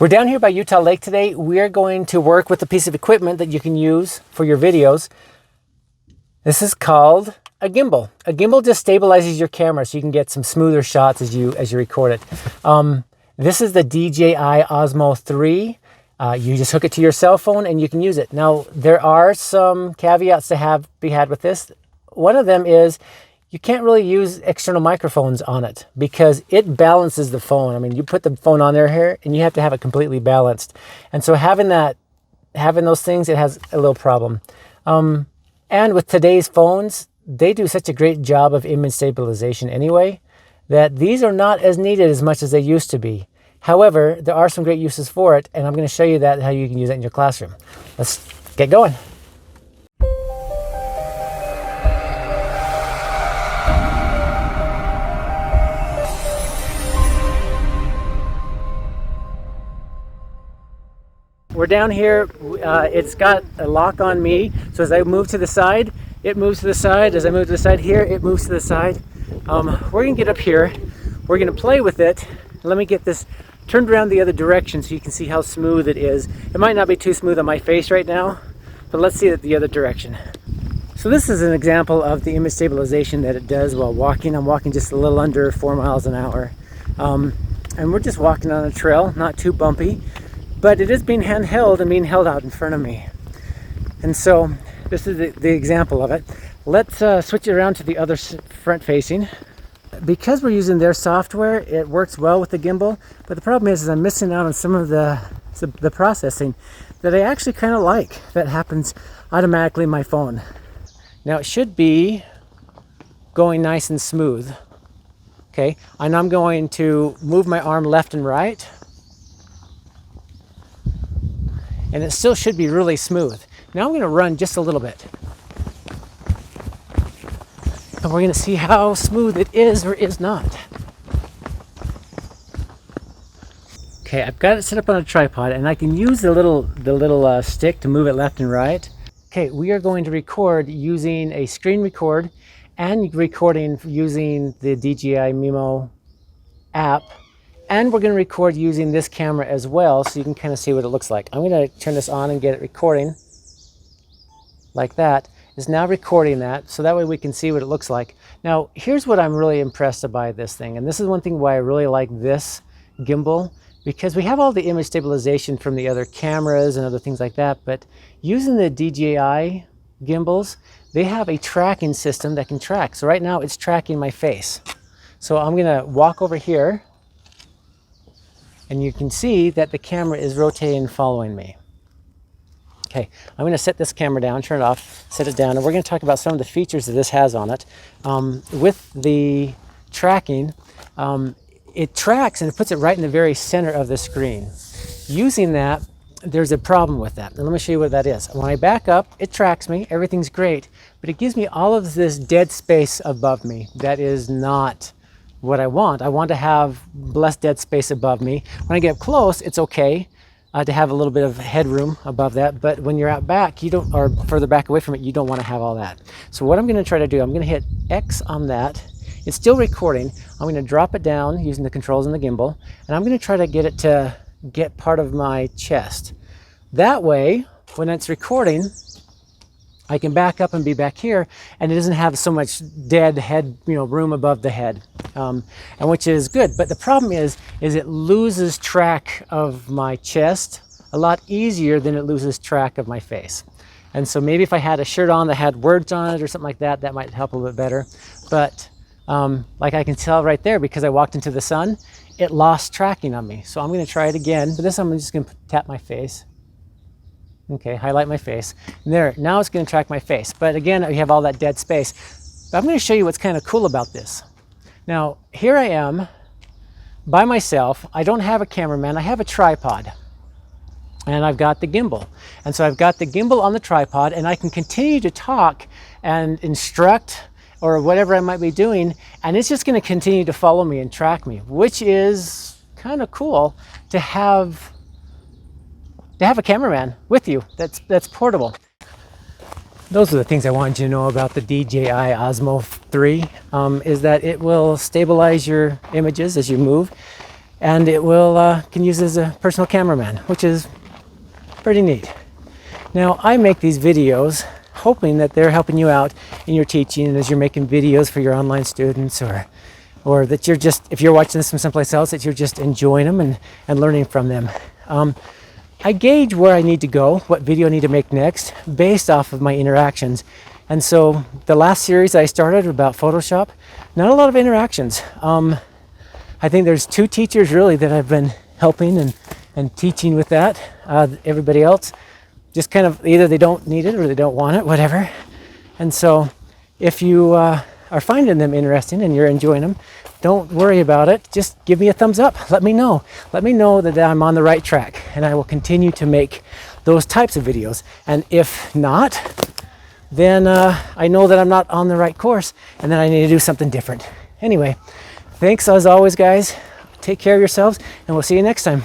We're down here by Utah Lake today. We're going to work with a piece of equipment that you can use for your videos. This is called a gimbal. A gimbal just stabilizes your camera so you can get some smoother shots as you record it. This is the DJI Osmo 3. You just hook it to your cell phone and you can use it. Now, there are some caveats to be had with this. One of them is you can't really use external microphones on it because it balances the phone. I mean, you put the phone on there here and you have to have it completely balanced. And so having those things, it has a little problem. And with today's phones, they do such a great job of image stabilization anyway, that these are not as needed as much as they used to be. However, there are some great uses for it, and I'm going to show you how you can use it in your classroom. Let's get going. We're down here. It's got a lock on me, so as I move to the side, it moves to the side. As I move to the side here, it moves to the side. We're going to get up here. We're going to play with it. Let me get this turned around the other direction so you can see how smooth it is. It might not be too smooth on my face right now, but let's see it the other direction. So this is an example of the image stabilization that it does while walking. I'm walking just a little under 4 miles an hour. And we're just walking on a trail, not too bumpy. But it is being handheld and being held out in front of me. And so this is the example of it. Let's switch it around to the other front facing. Because we're using their software, it works well with the gimbal. But the problem is I'm missing out on some of the processing that I actually kind of like. That happens automatically in my phone. Now it should be going nice and smooth. Okay, and I'm going to move my arm left and right. And it still should be really smooth. Now I'm going to run just a little bit. And we're going to see how smooth it is or is not. Okay, I've got it set up on a tripod and I can use the little stick to move it left and right. Okay, we are going to record using a screen record and recording using the DJI Mimo app. And we're going to record using this camera as well, so you can kind of see what it looks like. I'm going to turn this on and get it recording like that. It's now recording that, so that way we can see what it looks like. Now, here's what I'm really impressed by this thing, and this is one thing why I really like this gimbal, because we have all the image stabilization from the other cameras and other things like that, but using the DJI gimbals, they have a tracking system that can track. So right now, it's tracking my face. So I'm going to walk over here. And you can see that the camera is rotating and following me. Okay, I'm going to set this camera down, turn it off, set it down, and we're going to talk about some of the features that this has on it. With the tracking, it tracks and it puts it right in the very center of the screen. Using that, there's a problem with that. And let me show you what that is. When I back up, it tracks me, everything's great, but it gives me all of this dead space above me that is not what I want. I want to have less dead space above me. When I get up close, it's okay to have a little bit of headroom above that, but when you're out back, or further back away from it, you don't want to have all that. So what I'm going to try to do, I'm going to hit X on that. It's still recording. I'm going to drop it down using the controls in the gimbal, and I'm going to try to get it to get part of my chest. That way, when it's recording, I can back up and be back here, and it doesn't have so much dead head, room above the head, and which is good. But the problem is it loses track of my chest a lot easier than it loses track of my face. And so maybe if I had a shirt on that had words on it or something like that, that might help a little bit better. But like I can tell right there, because I walked into the sun, it lost tracking on me. So I'm going to try it again. But this time I'm just going to tap my face. Okay, highlight my face. And there, now it's going to track my face. But again, we have all that dead space. But I'm going to show you what's kind of cool about this. Now, here I am by myself. I don't have a cameraman. I have a tripod. And I've got the gimbal. And so I've got the gimbal on the tripod, and I can continue to talk and instruct or whatever I might be doing, and it's just going to continue to follow me and track me, which is kind of cool to have a cameraman with you that's portable. Those are the things I wanted you to know about the DJI Osmo 3, is that it will stabilize your images as you move. and it will can use as a personal cameraman, which is pretty neat. Now, I make these videos hoping that they're helping you out in your teaching, and as you're making videos for your online students, or that you're just, if you're watching this from someplace else, that you're just enjoying them and learning from them. I gauge where I need to go, what video I need to make next, based off of my interactions. And so the last series I started about Photoshop, not a lot of interactions. I think there's 2 teachers really that I've been helping and teaching with that. Everybody else just kind of either they don't need it or they don't want it, whatever. And so if you are finding them interesting and you're enjoying them, don't worry about it. Just give me a thumbs up. Let me know. Let me know that I'm on the right track, and I will continue to make those types of videos. And if not, then I know that I'm not on the right course, and then I need to do something different. Anyway, thanks as always, guys. Take care of yourselves, and we'll see you next time.